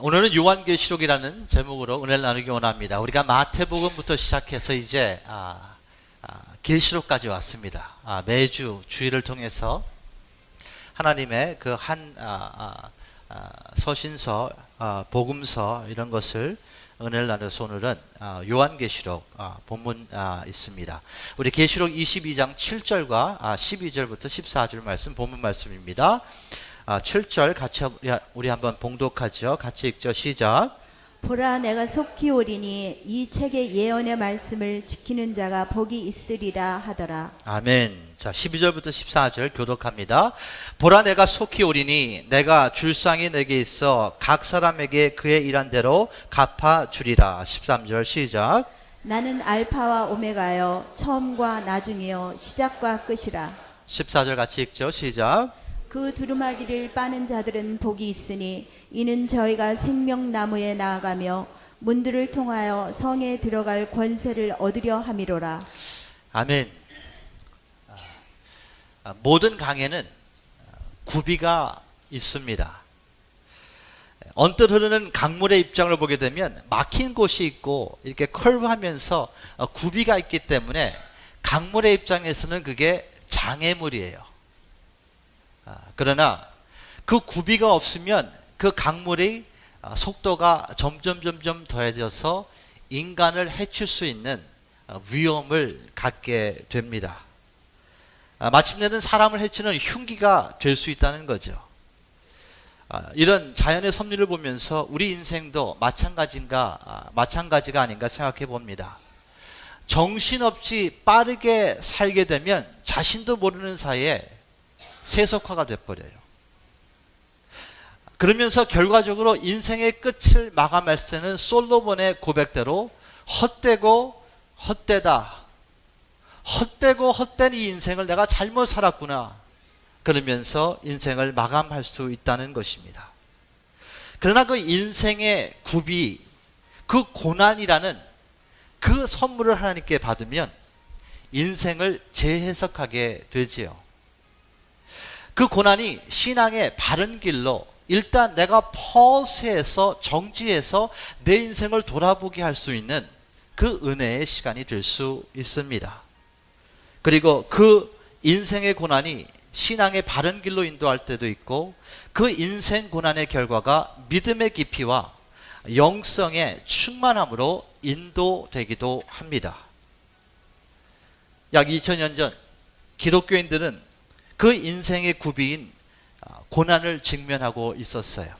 오늘은 요한계시록이라는 제목으로 은혜를 나누기 원합니다. 우리가 마태복음부터 시작해서 이제 계시록까지 왔습니다. 매주 주일을 통해서 하나님의 그 한 서신서, 복음서 이런 것을 은혜를 나눠서 오늘은 요한계시록 본문 있습니다. 우리 계시록 22장 7절과 12절부터 14절 말씀 본문 말씀입니다. 7절 같이 우리 한번 봉독하죠. 같이 읽죠. 시작. 보라, 내가 속히 오리니 이 책의 예언의 말씀을 지키는 자가 복이 있으리라 하더라. 아멘. 자, 12절부터 14절 교독합니다. 보라, 내가 속히 오리니 내가 줄상이 내게 있어 각 사람에게 그의 일한 대로 갚아 주리라. 13절 시작. 나는 알파와 오메가여, 처음과 나중이요 시작과 끝이라. 14절 같이 읽죠. 시작. 그 두루마기를 빠는 자들은 복이 있으니 이는 저희가 생명나무에 나아가며 문들을 통하여 성에 들어갈 권세를 얻으려 함이로라. 아멘. 모든 강에는 구비가 있습니다. 언뜻 흐르는 강물의 입장을 보게 되면 막힌 곳이 있고 이렇게 컬브하면서 구비가 있기 때문에 강물의 입장에서는 그게 장애물이에요. 그러나 그 구비가 없으면 그 강물이 속도가 점점 더해져서 인간을 해칠 수 있는 위험을 갖게 됩니다. 마침내는 사람을 해치는 흉기가 될 수 있다는 거죠. 이런 자연의 섭리를 보면서 우리 인생도 마찬가지가 아닌가 생각해 봅니다. 정신없이 빠르게 살게 되면 자신도 모르는 사이에 세속화가 돼버려요. 그러면서 결과적으로 인생의 끝을 마감할 때는 솔로몬의 고백대로 헛되고 헛된 이 인생을 내가 잘못 살았구나, 그러면서 인생을 마감할 수 있다는 것입니다. 그러나 그 인생의 구비, 그 고난이라는 그 선물을 하나님께 받으면 인생을 재해석하게 되지요. 그 고난이 신앙의 바른 길로 일단 내가 퍼스해서 정지해서 내 인생을 돌아보게 할 수 있는 그 은혜의 시간이 될 수 있습니다. 그리고 그 인생의 고난이 신앙의 바른 길로 인도할 때도 있고, 그 인생 고난의 결과가 믿음의 깊이와 영성의 충만함으로 인도되기도 합니다. 약 2000년 전 기독교인들은 그 인생의 구비인 고난을 직면하고 있었어요.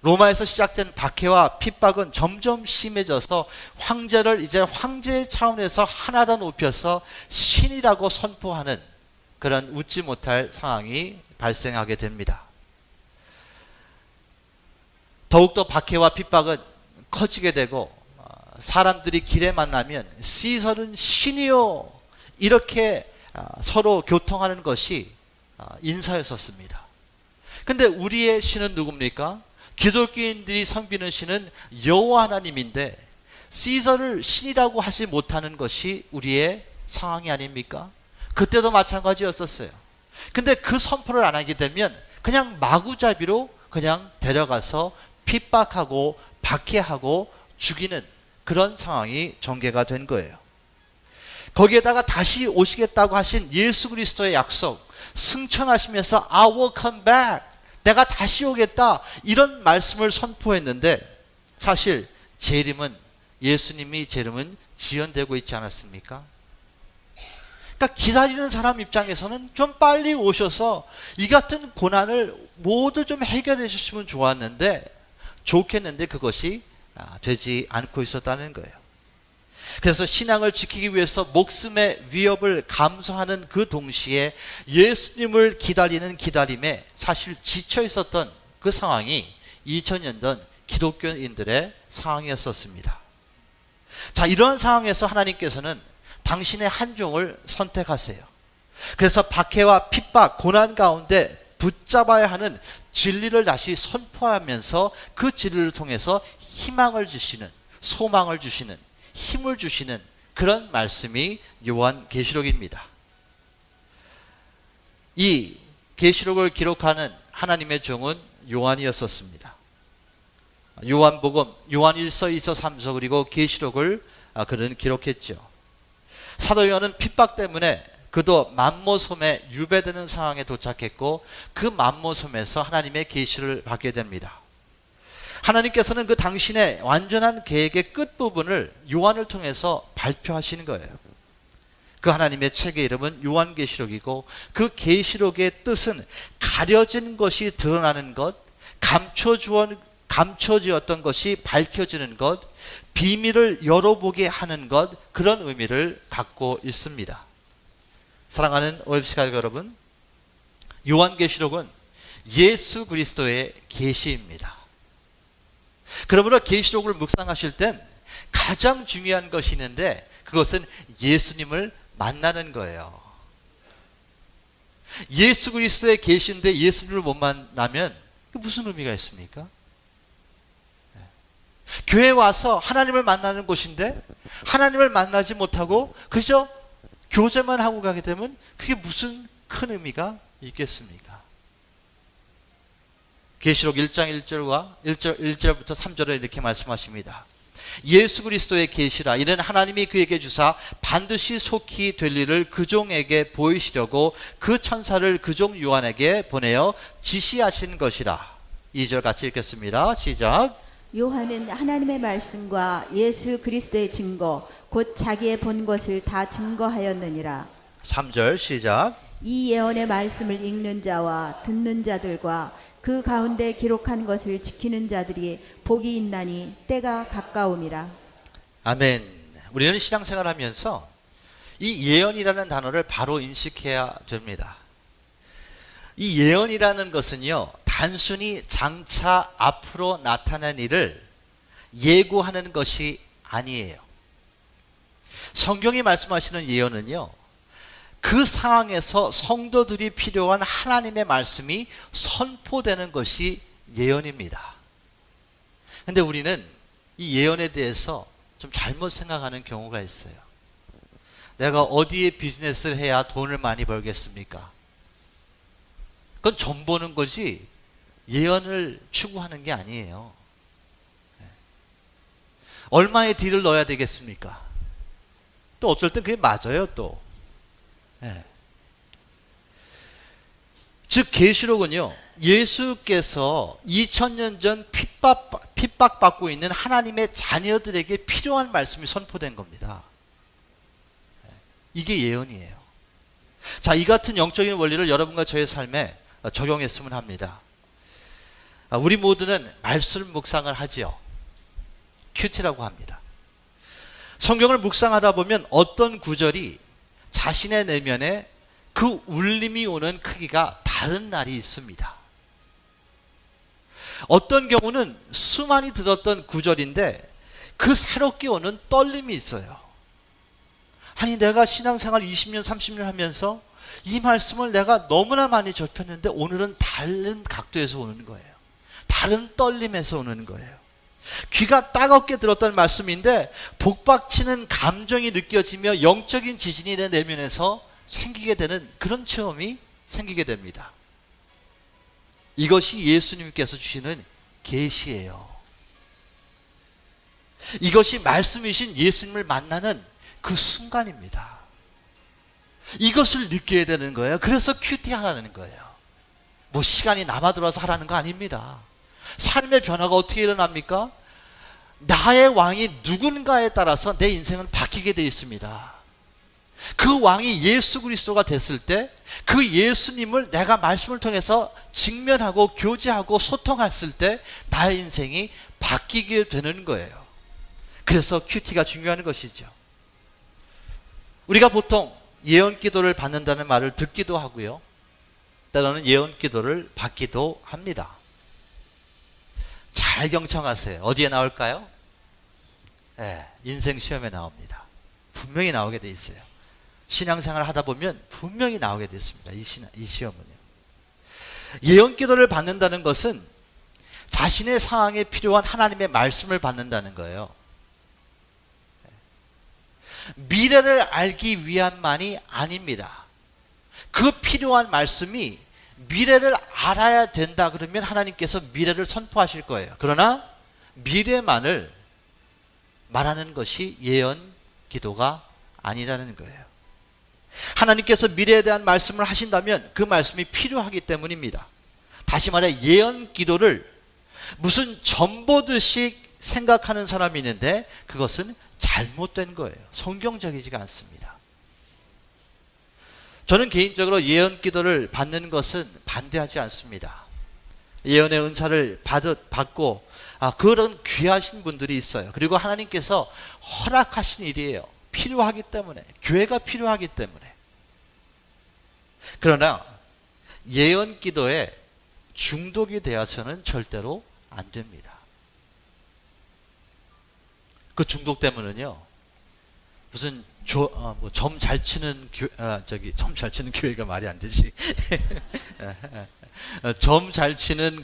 로마에서 시작된 박해와 핍박은 점점 심해져서 황제를 이제 황제의 차원에서 하나 더 높여서 신이라고 선포하는 그런 웃지 못할 상황이 발생하게 됩니다. 더욱더 박해와 핍박은 커지게 되고, 사람들이 길에 만나면 시설은 신이요, 이렇게 서로 교통하는 것이 인사였었습니다. 근데 우리의 신은 누굽니까? 기독교인들이 섬기는 신은 여호와 하나님인데 시설을 신이라고 하지 못하는 것이 우리의 상황이 아닙니까? 그때도 마찬가지였었어요. 근데 그 선포를 안 하게 되면 그냥 마구잡이로 그냥 데려가서 핍박하고 박해하고 죽이는 그런 상황이 전개가 된 거예요. 거기에다가 다시 오시겠다고 하신 예수 그리스도의 약속, 승천하시면서 I will come back, 내가 다시 오겠다, 이런 말씀을 선포했는데 사실 예수님이 재림은 지연되고 있지 않았습니까? 그러니까 기다리는 사람 입장에서는 좀 빨리 오셔서 이 같은 고난을 모두 좀 해결해 주시면 좋겠는데 그것이 되지 않고 있었다는 거예요. 그래서 신앙을 지키기 위해서 목숨의 위협을 감수하는 그 동시에 예수님을 기다리는 기다림에 사실 지쳐 있었던 그 상황이 2000년 전 기독교인들의 상황이었었습니다. 자, 이런 상황에서 하나님께서는 당신의 한 종을 선택하세요. 그래서 박해와 핍박, 고난 가운데 붙잡아야 하는 진리를 다시 선포하면서 그 진리를 통해서 희망을 주시는, 소망을 주시는, 힘을 주시는 그런 말씀이 요한계시록입니다. 이 계시록을 기록하는 하나님의 종은 요한이었었습니다. 요한복음, 요한 1서, 2서, 3서 그리고 계시록을 그는 기록했죠. 사도 요한은 핍박 때문에 그도 만모섬에 유배되는 상황에 도착했고 그 만모섬에서 하나님의 계시를 받게 됩니다. 하나님께서는 그 당신의 완전한 계획의 끝부분을 요한을 통해서 발표하시는 거예요. 그 하나님의 책의 이름은 요한계시록이고 그 계시록의 뜻은 가려진 것이 드러나는 것, 감춰지었던 것이 밝혀지는 것, 비밀을 열어보게 하는 것, 그런 의미를 갖고 있습니다. 사랑하는 OFC 가족 여러분, 요한계시록은 예수 그리스도의 계시입니다. 그러므로 계시록을 묵상하실 땐 가장 중요한 것이 있는데 그것은 예수님을 만나는 거예요. 예수 그리스도의 계시인데 예수님을 못 만나면 무슨 의미가 있습니까? 교회 와서 하나님을 만나는 곳인데 하나님을 만나지 못하고 그저 교제만 하고 가게 되면 그게 무슨 큰 의미가 있겠습니까? 계시록 1장 1절부터 3절에 이렇게 말씀하십니다. 예수 그리스도의 계시라. 이는 하나님이 그에게 주사 반드시 속히 될 일을 그 종에게 보이시려고 그 천사를 그 종 요한에게 보내어 지시하신 것이라. 2절 같이 읽겠습니다. 시작. 요한은 하나님의 말씀과 예수 그리스도의 증거 곧 자기의 본 것을 다 증거하였느니라. 3절 시작. 이 예언의 말씀을 읽는 자와 듣는 자들과 그 가운데 기록한 것을 지키는 자들이 복이 있나니 때가 가까움이라. 아멘. 우리는 신앙생활 하면서 이 예언이라는 단어를 바로 인식해야 됩니다. 이 예언이라는 것은요, 단순히 장차 앞으로 나타난 일을 예고하는 것이 아니에요. 성경이 말씀하시는 예언은요, 그 상황에서 성도들이 필요한 하나님의 말씀이 선포되는 것이 예언입니다. 근데 우리는 이 예언에 대해서 좀 잘못 생각하는 경우가 있어요. 내가 어디에 비즈니스를 해야 돈을 많이 벌겠습니까? 그건 점 보는 거지 예언을 추구하는 게 아니에요. 얼마의 딜을 넣어야 되겠습니까? 또 어쩔 땐 그게 맞아요 또. 즉 계시록은요, 예수께서 2000년 전 핍박받고 있는 하나님의 자녀들에게 필요한 말씀이 선포된 겁니다. 이게 예언이에요. 자, 이 같은 영적인 원리를 여러분과 저의 삶에 적용했으면 합니다. 우리 모두는 말씀 묵상을 하지요. 큐티라고 합니다. 성경을 묵상하다 보면 어떤 구절이 자신의 내면에 그 울림이 오는 크기가 다른 날이 있습니다. 어떤 경우는 수많이 들었던 구절인데 그 새롭게 오는 떨림이 있어요. 아니 내가 신앙생활 20년 30년 하면서 이 말씀을 내가 너무나 많이 접했는데 오늘은 다른 각도에서 오는 거예요. 다른 떨림에서 오는 거예요. 귀가 따갑게 들었던 말씀인데 복박치는 감정이 느껴지며 영적인 지진이 내 내면에서 생기게 되는 그런 체험이 생기게 됩니다. 이것이 예수님께서 주시는 계시예요. 이것이 말씀이신 예수님을 만나는 그 순간입니다. 이것을 느껴야 되는 거예요. 그래서 큐티하라는 거예요. 뭐 시간이 남아들어서 하라는 거 아닙니다. 삶의 변화가 어떻게 일어납니까? 나의 왕이 누군가에 따라서 내 인생은 바뀌게 되어 있습니다. 그 왕이 예수 그리스도가 됐을 때 그 예수님을 내가 말씀을 통해서 직면하고 교제하고 소통했을 때 나의 인생이 바뀌게 되는 거예요. 그래서 큐티가 중요한 것이죠. 우리가 보통 예언 기도를 받는다는 말을 듣기도 하고요, 때로는 예언 기도를 받기도 합니다. 잘 경청하세요. 어디에 나올까요? 인생 시험에 나옵니다. 분명히 나오게 돼 있어요. 신앙생활을 하다 보면 분명히 나오게 돼 있습니다. 이 시험은요. 예언 기도를 받는다는 것은 자신의 상황에 필요한 하나님의 말씀을 받는다는 거예요. 미래를 알기 위함만이 아닙니다. 그 필요한 말씀이 미래를 알아야 된다 그러면 하나님께서 미래를 선포하실 거예요. 그러나 미래만을 말하는 것이 예언 기도가 아니라는 거예요. 하나님께서 미래에 대한 말씀을 하신다면 그 말씀이 필요하기 때문입니다. 다시 말해 예언 기도를 무슨 전보듯이 생각하는 사람이 있는데 그것은 잘못된 거예요. 성경적이지가 않습니다. 저는 개인적으로 예언 기도를 받는 것은 반대하지 않습니다. 예언의 은사를 받고 그런 귀하신 분들이 있어요. 그리고 하나님께서 허락하신 일이에요. 필요하기 때문에, 교회가 필요하기 때문에. 그러나 예언 기도에 중독이 되어서는 절대로 안 됩니다. 그 중독 때문은요, 무슨 점 잘 치는 점 잘 치는 교회가 말이 안 되지. 점 잘 치는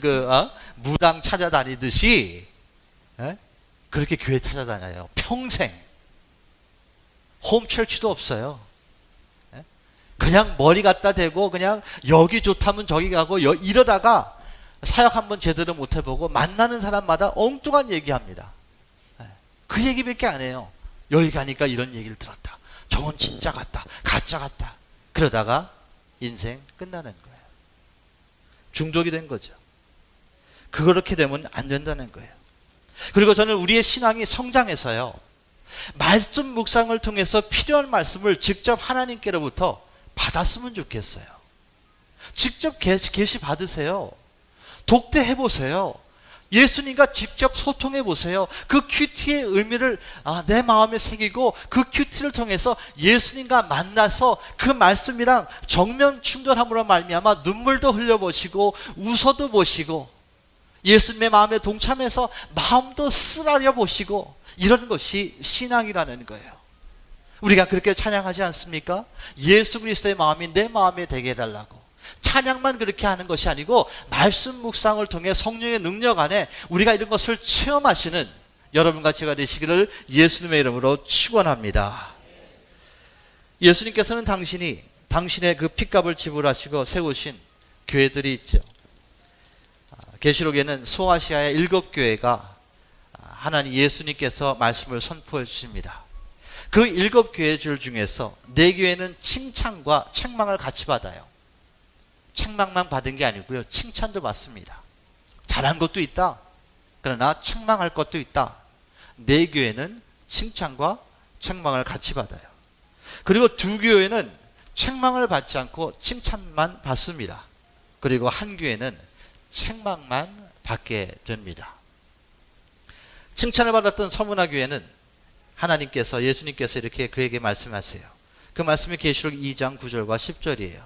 무당 찾아다니듯이 그렇게 교회 찾아다녀요. 평생 홈철치도 없어요. 그냥 머리 갖다 대고 그냥 여기 좋다면 저기 가고 이러다가 사역 한번 제대로 못 해보고 만나는 사람마다 엉뚱한 얘기합니다. 그 얘기밖에 안 해요. 여기 가니까 이런 얘기를 들었다. 저건 진짜 같다. 가짜 같다. 그러다가 인생 끝나는 거예요. 중독이 된 거죠. 그렇게 되면 안 된다는 거예요. 그리고 저는 우리의 신앙이 성장해서요, 말씀 묵상을 통해서 필요한 말씀을 직접 하나님께로부터 받았으면 좋겠어요. 직접 계시 받으세요. 독대해 보세요. 예수님과 직접 소통해 보세요. 그 큐티의 의미를 내 마음에 새기고 그 큐티를 통해서 예수님과 만나서 그 말씀이랑 정면 충돌함으로 말미암아 눈물도 흘려보시고 웃어도 보시고 예수님의 마음에 동참해서 마음도 쓰라려 보시고, 이런 것이 신앙이라는 거예요. 우리가 그렇게 찬양하지 않습니까? 예수 그리스도의 마음이 내 마음에 되게 해달라고. 찬양만 그렇게 하는 것이 아니고 말씀 묵상을 통해 성령의 능력 안에 우리가 이런 것을 체험하시는 여러분과 제가 되시기를 예수님의 이름으로 축원합니다. 예수님께서는 당신의 그 핏값을 지불하시고 세우신 교회들이 있죠. 계시록에는 소아시아의 7교회가 하나님 예수님께서 말씀을 선포해 주십니다. 그 7교회들 중에서 4교회는 칭찬과 책망을 같이 받아요. 책망만 받은 게 아니고요, 칭찬도 받습니다. 잘한 것도 있다. 그러나 책망할 것도 있다. 4교회는 칭찬과 책망을 같이 받아요. 그리고 2교회는 책망을 받지 않고 칭찬만 받습니다. 그리고 1교회는 책망만 받게 됩니다. 칭찬을 받았던 서문화 교회는 하나님께서, 예수님께서 이렇게 그에게 말씀하세요. 그 말씀이 계시록 2장 9절과 10절이에요.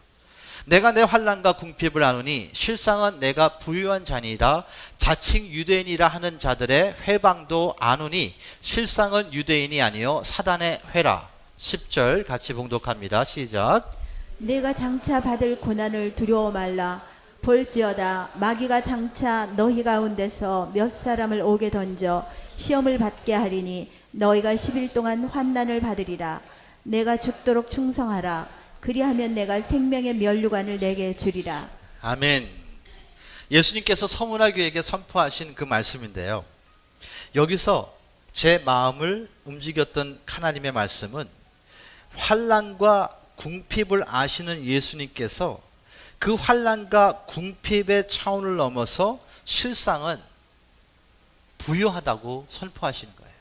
내가 내 환난과 궁핍을 아노니 실상은 내가 부유한 자니이다. 자칭 유대인이라 하는 자들의 회방도 아노니 실상은 유대인이 아니요 사단의 회라. 10절 같이 봉독합니다. 시작. 내가 장차 받을 고난을 두려워 말라. 볼지어다 마귀가 장차 너희 가운데서 몇 사람을 오게 던져 시험을 받게 하리니 너희가 10일 동안 환난을 받으리라. 내가 죽도록 충성하라. 그리하면 내가 생명의 면류관을 내게 주리라. 아멘. 예수님께서 서문화 교회에게 선포하신 그 말씀인데요, 여기서 제 마음을 움직였던 하나님의 말씀은 환난과 궁핍을 아시는 예수님께서 그 환난과 궁핍의 차원을 넘어서 실상은 부유하다고 선포하시는 거예요.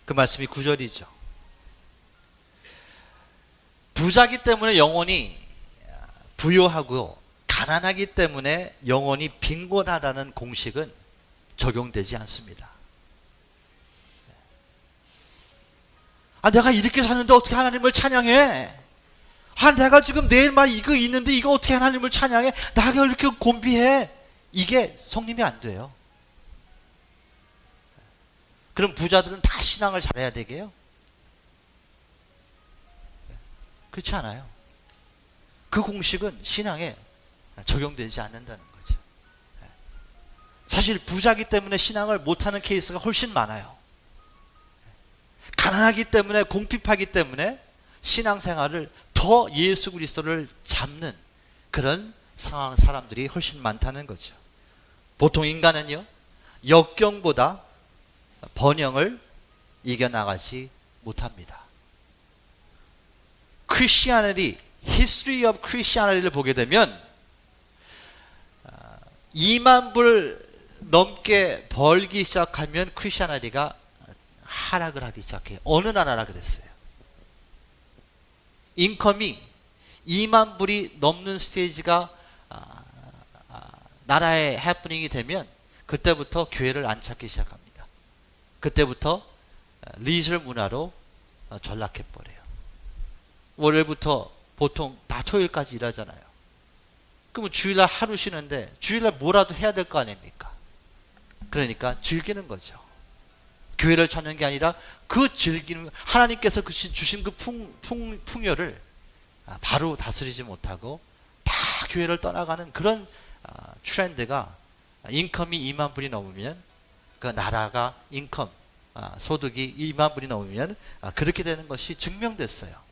그 말씀이 9절이죠. 부자기 때문에 영혼이 부유하고 가난하기 때문에 영혼이 빈곤하다는 공식은 적용되지 않습니다. 내가 이렇게 사는데 어떻게 하나님을 찬양해? 내가 지금 내일 말 이거 있는데 이거 어떻게 하나님을 찬양해? 나가 이렇게 곤비해? 이게 성립이 안 돼요. 그럼 부자들은 다 신앙을 잘해야 되게요? 그렇지 않아요. 그 공식은 신앙에 적용되지 않는다는 거죠. 사실 부자기 때문에 신앙을 못하는 케이스가 훨씬 많아요. 가난하기 때문에, 궁핍하기 때문에 신앙생활을 더 예수 그리스도를 잡는 그런 상황 사람들이 훨씬 많다는 거죠. 보통 인간은요, 역경보다 번영을 이겨나가지 못합니다. 크리스티애니티, History of Christianity를 보게 되면 2만 불 넘게 벌기 시작하면 크리스티애니티가 하락을 하기 시작해요. 어느 나라라 그랬어요. 인컴이 2만 불이 넘는 스테이지가 나라의 해프닝이 되면 그때부터 교회를 안 찾기 시작합니다. 그때부터 리절 문화로 전락해버려요. 월요일부터 보통 다 토요일까지 일하잖아요. 그러면 주일날 하루 쉬는데 주일날 뭐라도 해야 될 거 아닙니까? 그러니까 즐기는 거죠. 교회를 찾는 게 아니라 그 즐기는, 하나님께서 주신 그 풍요를 바로 다스리지 못하고 다 교회를 떠나가는 그런 트렌드가, 인컴이 2만 불이 넘으면 그 나라가 인컴, 소득이 2만 불이 넘으면 그렇게 되는 것이 증명됐어요.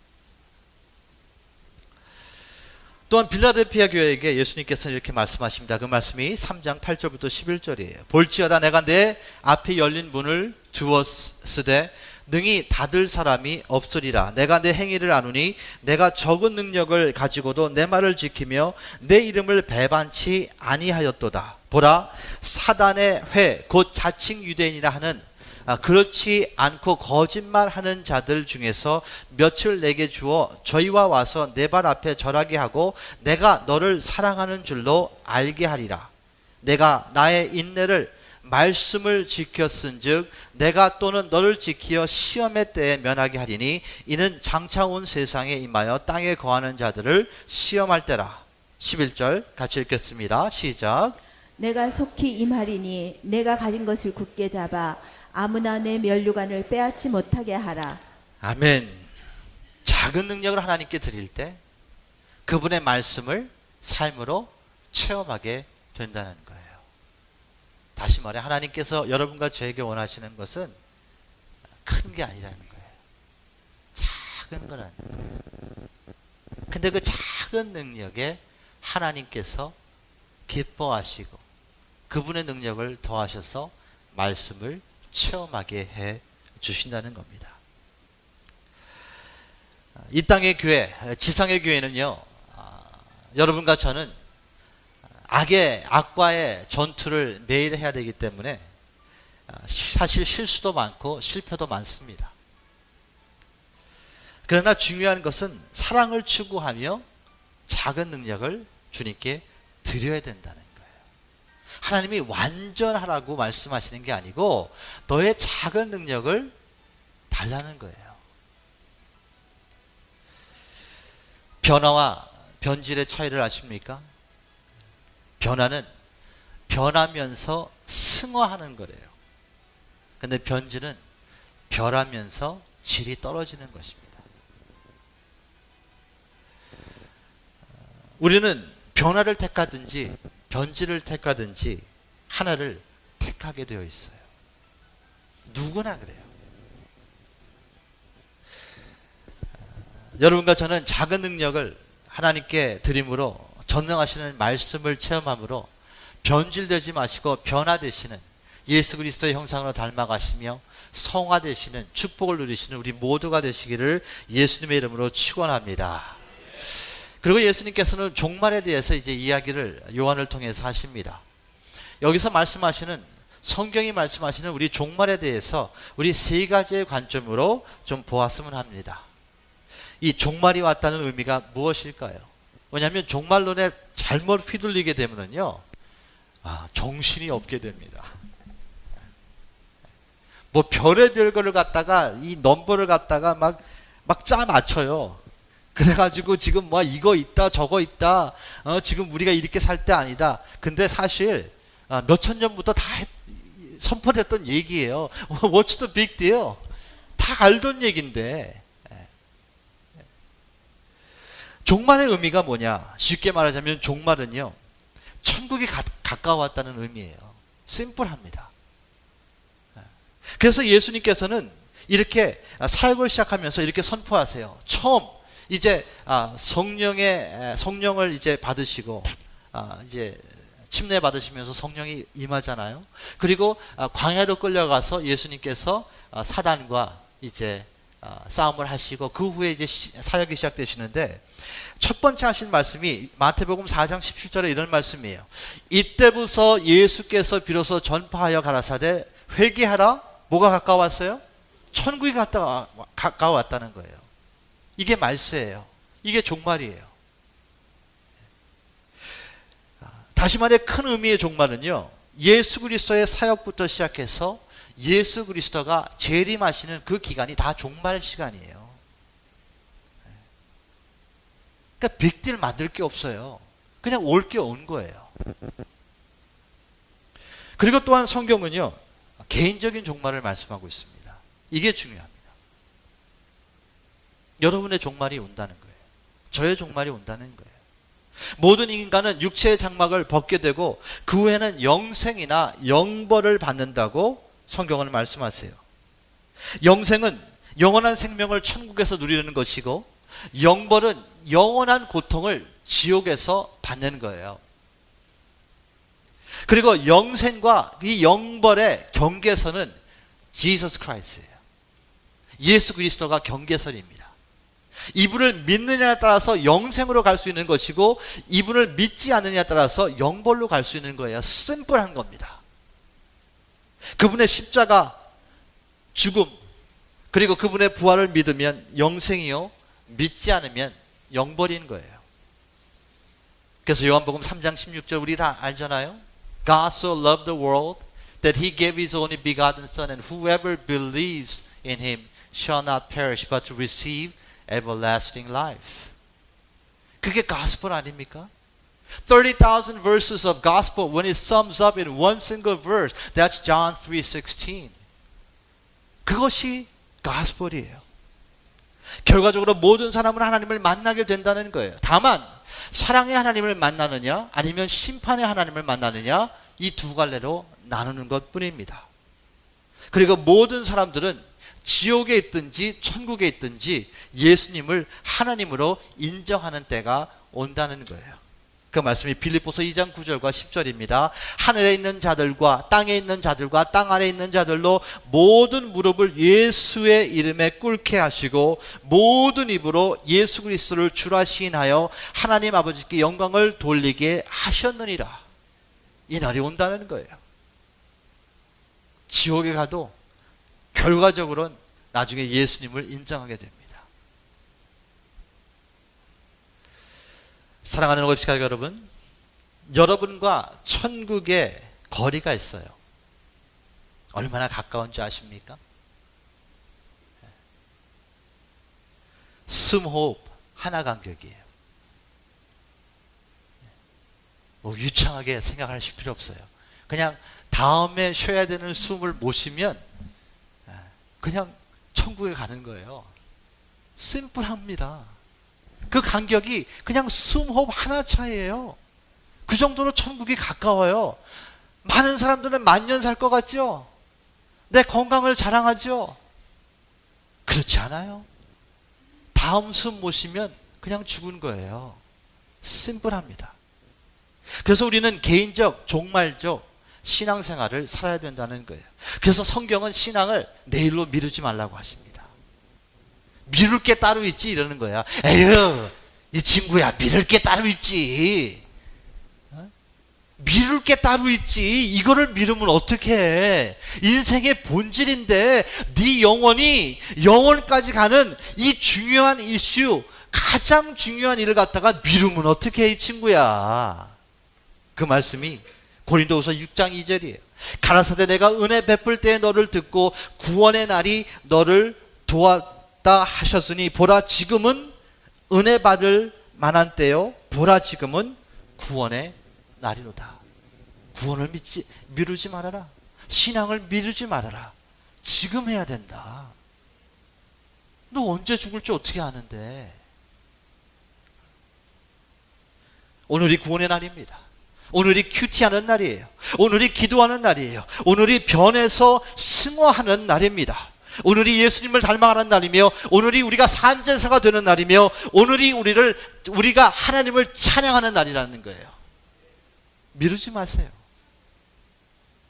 또한 빌라델피아 교회에게 예수님께서는 이렇게 말씀하십니다. 그 말씀이 3장 8절부터 11절이에요. 볼지어다 내가 내 앞에 열린 문을 두었으되 능히 닫을 사람이 없으리라. 내가 내 행위를 아노니 내가 적은 능력을 가지고도 내 말을 지키며 내 이름을 배반치 아니하였도다. 보라, 사단의 회 곧 자칭 유대인이라 하는 그렇지 않고 거짓말하는 자들 중에서 며칠 내게 주어 저희와 와서 내 발 앞에 절하게 하고 내가 너를 사랑하는 줄로 알게 하리라. 내가 나의 인내를 말씀을 지켰은즉 내가 또는 너를 지키어 시험의 때에 면하게 하리니 이는 장차 온 세상에 임하여 땅에 거하는 자들을 시험할 때라. 11절 같이 읽겠습니다. 시작. 내가 속히 임하리니 내가 가진 것을 굳게 잡아 아무나 내 면류관을 빼앗지 못하게 하라. 아멘. 작은 능력을 하나님께 드릴 때 그분의 말씀을 삶으로 체험하게 된다는 거예요. 다시 말해 하나님께서 여러분과 저에게 원하시는 것은 큰 게 아니라는 거예요. 작은 거라는 거예요. 근데 그 작은 능력에 하나님께서 기뻐하시고 그분의 능력을 더하셔서 말씀을 체험하게 해 주신다는 겁니다. 이 땅의 교회, 지상의 교회는요, 여러분과 저는 악과의 전투를 매일 해야 되기 때문에 사실 실수도 많고 실패도 많습니다. 그러나 중요한 것은 사랑을 추구하며 작은 능력을 주님께 드려야 된다는 거예요. 하나님이 완전하라고 말씀하시는 게 아니고 너의 작은 능력을 달라는 거예요. 변화와 변질의 차이를 아십니까? 변화는 변하면서 승화하는 거래요. 근데 변질은 변하면서 질이 떨어지는 것입니다. 우리는 변화를 택하든지 변질을 택하든지 하나를 택하게 되어 있어요. 누구나 그래요. 여러분과 저는 작은 능력을 하나님께 드림으로 전능하시는 말씀을 체험함으로 변질되지 마시고 변화되시는 예수 그리스도의 형상으로 닮아가시며 성화되시는 축복을 누리시는 우리 모두가 되시기를 예수님의 이름으로 축원합니다. 그리고 예수님께서는 종말에 대해서 이제 이야기를 요한을 통해서 하십니다. 여기서 말씀하시는, 성경이 말씀하시는 우리 종말에 대해서 우리 세 가지의 관점으로 좀 보았으면 합니다. 이 종말이 왔다는 의미가 무엇일까요? 왜냐하면 종말론에 잘못 휘둘리게 되면요, 정신이 없게 됩니다. 뭐 별의별 거를 갖다가 이 넘버를 갖다가 막 짜 맞춰요. 그래가지고 지금 뭐 이거 있다 저거 있다, 지금 우리가 이렇게 살 때 아니다. 근데 사실 몇천 년부터 다 선포됐던 얘기예요. What's the big deal? 다 알던 얘기인데. 종말의 의미가 뭐냐? 쉽게 말하자면 종말은요, 천국이 가까웠다는 의미예요. 심플합니다. 그래서 예수님께서는 이렇게 사역을 시작하면서 이렇게 선포하세요. 처음 이제 성령을 이제 받으시고 이제 침례 받으시면서 성령이 임하잖아요. 그리고 광야로 끌려가서 예수님께서 사단과 이제 싸움을 하시고 그 후에 이제 사역이 시작되시는데 첫 번째 하신 말씀이 마태복음 4장 17절에 이런 말씀이에요. 이때부터 예수께서 비로소 전파하여 가라사대 회개하라. 뭐가 가까웠어요? 천국이 가까웠다는 거예요. 이게 말세예요. 이게 종말이에요. 다시 말해 큰 의미의 종말은요, 예수 그리스도의 사역부터 시작해서 예수 그리스도가 재림하시는 그 기간이 다 종말 시간이에요. 그러니까 빅딜 만들 게 없어요. 그냥 올 게 온 거예요. 그리고 또한 성경은요, 개인적인 종말을 말씀하고 있습니다. 이게 중요합니다. 여러분의 종말이 온다는 거예요. 저의 종말이 온다는 거예요. 모든 인간은 육체의 장막을 벗게 되고 그 후에는 영생이나 영벌을 받는다고 성경은 말씀하세요. 영생은 영원한 생명을 천국에서 누리는 것이고 영벌은 영원한 고통을 지옥에서 받는 거예요. 그리고 영생과 이 영벌의 경계선은 Jesus Christ예요. 예수 그리스도가 경계선입니다. 이분을 믿느냐에 따라서 영생으로 갈 수 있는 것이고 이분을 믿지 않느냐에 따라서 영벌로 갈 수 있는 거예요. 심플한 겁니다. 그분의 십자가, 죽음, 그리고 그분의 부활을 믿으면 영생이요, 믿지 않으면 영벌인 거예요. 그래서 요한복음 3장 16절 우리 다 알잖아요. God so loved the world that he gave his only begotten son and whoever believes in him shall not perish but to receive everlasting life. 그게 gospel 아닙니까? 30,000 verses of gospel, when it sums up in one single verse, that's John 3:16. 그것이 gospel이에요. 결과적으로 모든 사람은 하나님을 만나게 된다는 거예요. 다만 사랑의 하나님을 만나느냐 아니면 심판의 하나님을 만나느냐, 이 두 갈래로 나누는 것뿐입니다. 그리고 모든 사람들은 지옥에 있든지 천국에 있든지 예수님을 하나님으로 인정하는 때가 온다는 거예요. 그 말씀이 빌립보서 2장 9절과 10절입니다. 하늘에 있는 자들과 땅에 있는 자들과 땅 아래에 있는 자들로 모든 무릎을 예수의 이름에 꿇게 하시고 모든 입으로 예수 그리스도를 주라 시인하여 하나님 아버지께 영광을 돌리게 하셨느니라. 이 날이 온다는 거예요. 지옥에 가도 결과적으로는 나중에 예수님을 인정하게 됩니다. 사랑하는 오십시오 여러분, 여러분과 천국의 거리가 있어요. 얼마나 가까운지 아십니까? 숨호흡 하나 간격이에요. 뭐 유창하게 생각하실 필요 없어요. 그냥 다음에 쉬어야 되는 숨을 못 쉬면 그냥 천국에 가는 거예요. 심플합니다. 그 간격이 그냥 숨호흡 하나 차이예요. 그 정도로 천국이 가까워요. 많은 사람들은 만년 살 것 같죠? 내 건강을 자랑하죠? 그렇지 않아요. 다음 숨 못 쉬면 그냥 죽은 거예요. 심플합니다. 그래서 우리는 개인적, 종말적 신앙생활을 살아야 된다는 거예요. 그래서 성경은 신앙을 내일로 미루지 말라고 하십니다. 미룰 게 따로 있지 이러는 거야. 에휴, 이 친구야, 미룰 게 따로 있지. 미룰 게 따로 있지. 이거를 미루면 어떡해. 인생의 본질인데 네 영혼이 영원까지 가는 이 중요한 이슈, 가장 중요한 일을 갖다가 미루면 어떡해 이 친구야. 그 말씀이 고린도후서 6장 2절이에요. 가라사대 내가 은혜 베풀 때에 너를 듣고 구원의 날이 너를 도왔다 하셨으니 보라 지금은 은혜 받을 만한 때요, 보라 지금은 구원의 날이로다. 구원을 미루지 말아라. 신앙을 미루지 말아라. 지금 해야 된다. 너 언제 죽을지 어떻게 아는데. 오늘이 구원의 날입니다. 오늘이 큐티하는 날이에요. 오늘이 기도하는 날이에요. 오늘이 변해서 승화하는 날입니다. 오늘이 예수님을 닮아가는 날이며 오늘이 우리가 산제사가 되는 날이며 오늘이 우리가 하나님을 찬양하는 날이라는 거예요. 미루지 마세요.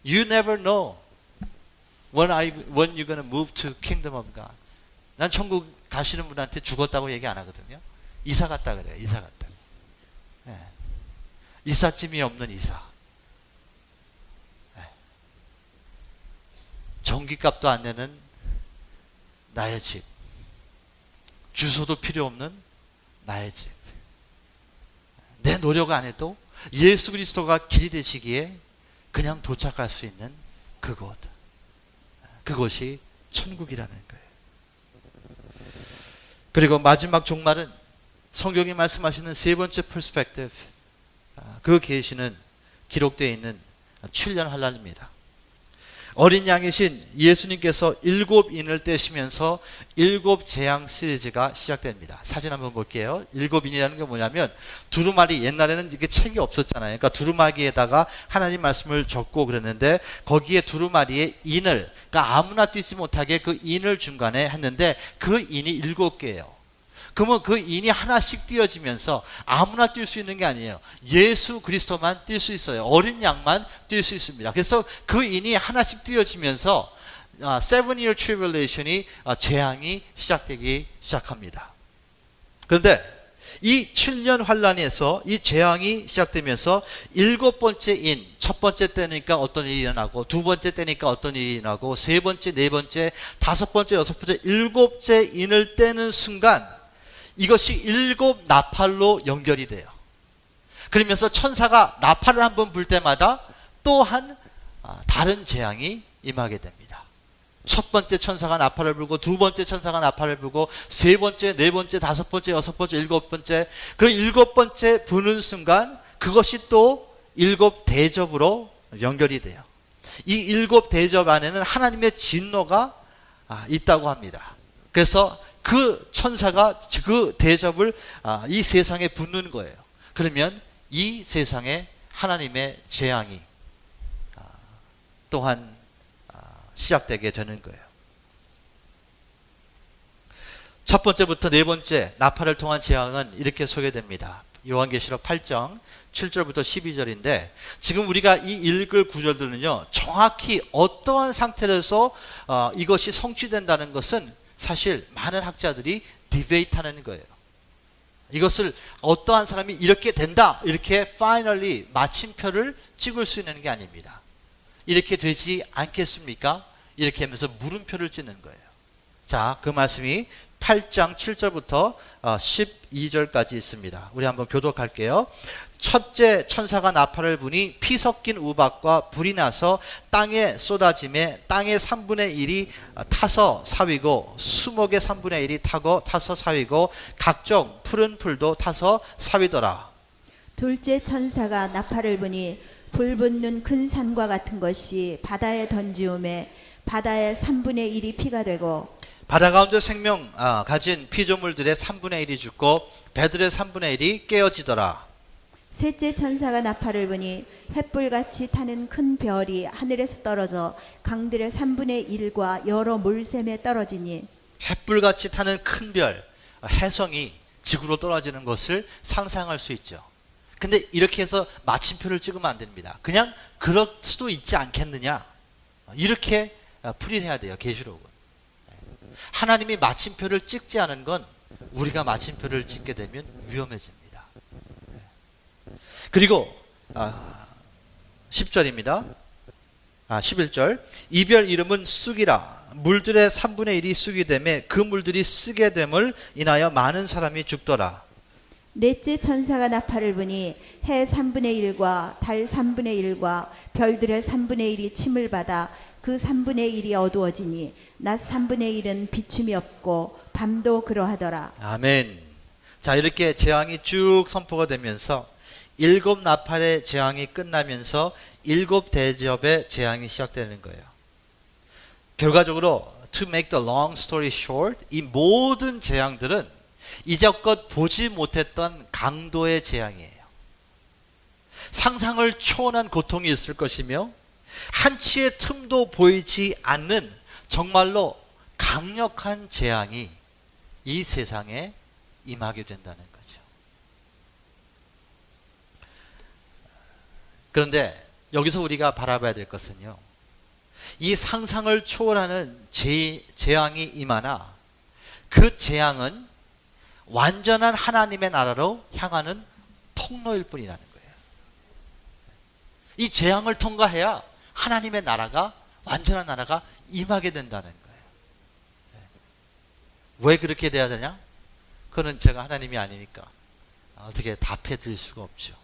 You never know when you're going to move to kingdom of God. 난 천국 가시는 분한테 죽었다고 얘기 안 하거든요. 이사 갔다 그래요. 이사 갔다. 네. 이삿짐이 없는 이사. 네. 전기값도 안 내는 나의 집. 주소도 필요 없는 나의 집. 내 노력 안 해도 예수 그리스도가 길이 되시기에 그냥 도착할 수 있는 그곳. 그것이 천국이라는 거예요. 그리고 마지막 종말은 성경이 말씀하시는 세 번째 퍼스펙티브, 그 계시는 기록되어 있는 7년 환란입니다. 어린 양이신 예수님께서 7인을 떼시면서 7 재앙 시리즈가 시작됩니다. 사진 한번 볼게요. 7인이라는 게 뭐냐면 두루마리, 옛날에는 이게 책이 없었잖아요. 그러니까 두루마기에다가 하나님 말씀을 적고 그랬는데 거기에 두루마리에 인을, 그러니까 아무나 뛰지 못하게 그 인을 중간에 했는데 그 인이 7개예요. 그러면 그 인이 하나씩 띄어지면서 아무나 뛸 수 있는 게 아니에요. 예수 그리스도만 뛸 수 있어요. 어린 양만 뛸 수 있습니다. 그래서 그 인이 하나씩 띄어지면서 7-year tribulation이 재앙이 시작되기 시작합니다. 그런데 이 7년 환란에서 이 재앙이 시작되면서 7번째 인, 첫 번째 때니까 어떤 일이 일어나고, 두 번째 때니까 어떤 일이 일어나고, 세 번째, 네 번째, 다섯 번째, 여섯 번째, 7째 인을 떼는 순간 이것이 7 나팔로 연결이 돼요. 그러면서 천사가 나팔을 한번 불 때마다 또한 다른 재앙이 임하게 됩니다. 첫 번째 천사가 나팔을 불고, 두 번째 천사가 나팔을 불고, 세 번째, 네 번째, 다섯 번째, 여섯 번째, 7번째. 그 7번째 부는 순간 그것이 또 7 대접으로 연결이 돼요. 이 7 대접 안에는 하나님의 진노가 있다고 합니다. 그래서 그 천사가 그 대접을 이 세상에 붓는 거예요. 그러면 이 세상에 하나님의 재앙이 또한 시작되게 되는 거예요. 첫 번째부터 네 번째 나팔을 통한 재앙은 이렇게 소개됩니다. 요한계시록 8장 7절부터 12절인데 지금 우리가 이 읽을 구절들은요, 정확히 어떠한 상태에서 이것이 성취된다는 것은 사실 많은 학자들이 디베이트하는 거예요. 이것을 어떠한 사람이 이렇게 된다, 이렇게 finally 마침표를 찍을 수 있는 게 아닙니다. 이렇게 되지 않겠습니까? 이렇게 하면서 물음표를 찍는 거예요. 자, 그 말씀이 8장 7절부터 12절까지 있습니다. 우리 한번 교독할게요. 첫째 천사가 나팔을 부니 피 섞인 우박과 불이 나서 땅에 쏟아짐에 땅의 3분의 1이 타서 사위고, 수목의 3분의 1이 타서 사위고, 각종 푸른 풀도 타서 사위더라. 둘째 천사가 나팔을 부니 불 붙는 큰 산과 같은 것이 바다에 던지움에 바다의 3분의 1이 피가 되고, 바다 가운데 생명 가진 피조물들의 3분의 1이 죽고 배들의 3분의 1이 깨어지더라. 셋째 천사가 나팔을 부니 횃불같이 타는 큰 별이 하늘에서 떨어져 강들의 3분의 1과 여러 물샘에 떨어지니, 횃불같이 타는 큰 별, 혜성이 지구로 떨어지는 것을 상상할 수 있죠. 근데 이렇게 해서 마침표를 찍으면 안 됩니다. 그냥 그럴 수도 있지 않겠느냐, 이렇게 풀이해야 돼요. 계시록은 하나님이 마침표를 찍지 않은 건 우리가 마침표를 찍게 되면 위험해집니다. 그리고 10절입니다. 11절. 이별 이름은 쑥이라. 물들의 3분의 1이 쑥이 되매 그 물들이 쓰게 됨을 인하여 많은 사람이 죽더라. 넷째 천사가 나팔을 부니 해 3분의 1과 달 3분의 1과 별들의 3분의 1이 침을 받아 그 3분의 1이 어두워지니 낮 3분의 1은 비춤이 없고 밤도 그러하더라. 아멘. 자, 이렇게 재앙이 쭉 선포가 되면서 7 나팔의 재앙이 끝나면서 7 대접의 재앙이 시작되는 거예요. 결과적으로 to make the long story short, 이 모든 재앙들은 이제껏 보지 못했던 강도의 재앙이에요. 상상을 초월한 고통이 있을 것이며 한치의 틈도 보이지 않는 정말로 강력한 재앙이 이 세상에 임하게 된다는 거죠. 그런데 여기서 우리가 바라봐야 될 것은요, 이 상상을 초월하는 재앙이 임하나 그 재앙은 완전한 하나님의 나라로 향하는 통로일 뿐이라는 거예요. 이 재앙을 통과해야 하나님의 나라가, 완전한 나라가 임하게 된다는 거예요. 왜 그렇게 돼야 되냐? 그거는 제가 하나님이 아니니까 어떻게 답해 드릴 수가 없죠.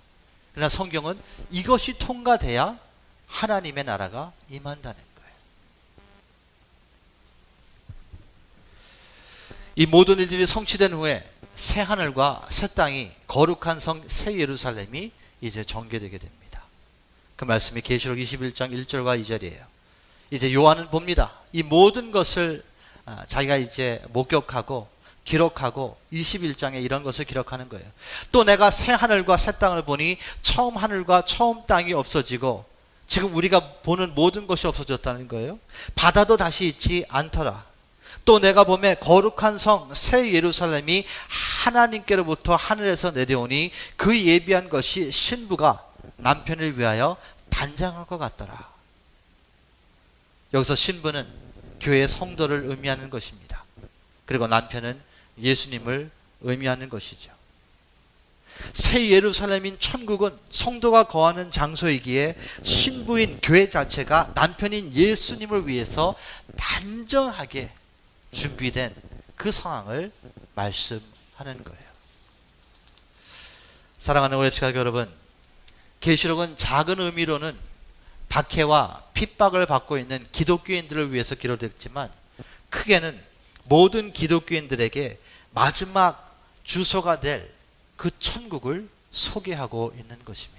그러나 성경은 이것이 통과돼야 하나님의 나라가 임한다는 거예요. 이 모든 일들이 성취된 후에 새 하늘과 새 땅이, 거룩한 성 새 예루살렘이 이제 전개되게 됩니다. 그 말씀이 계시록 21장 1절과 2절이에요. 이제 요한은 봅니다. 이 모든 것을 자기가 이제 목격하고 기록하고 21장에 이런 것을 기록하는 거예요. 또 내가 새 하늘과 새 땅을 보니 처음 하늘과 처음 땅이 없어지고, 지금 우리가 보는 모든 것이 없어졌다는 거예요. 바다도 다시 있지 않더라. 또 내가 보매 거룩한 성 새 예루살렘이 하나님께로부터 하늘에서 내려오니 그 예비한 것이 신부가 남편을 위하여 단장할 것 같더라. 여기서 신부는 교회의 성도를 의미하는 것입니다. 그리고 남편은 예수님을 의미하는 것이죠. 새 예루살렘인 천국은 성도가 거하는 장소이기에 신부인 교회 자체가 남편인 예수님을 위해서 단정하게 준비된 그 상황을 말씀하는 거예요. 사랑하는 오해치가 여러분, 계시록은 작은 의미로는 박해와 핍박을 받고 있는 기독교인들을 위해서 기록됐지만, 크게는 모든 기독교인들에게 마지막 주소가 될 그 천국을 소개하고 있는 것입니다.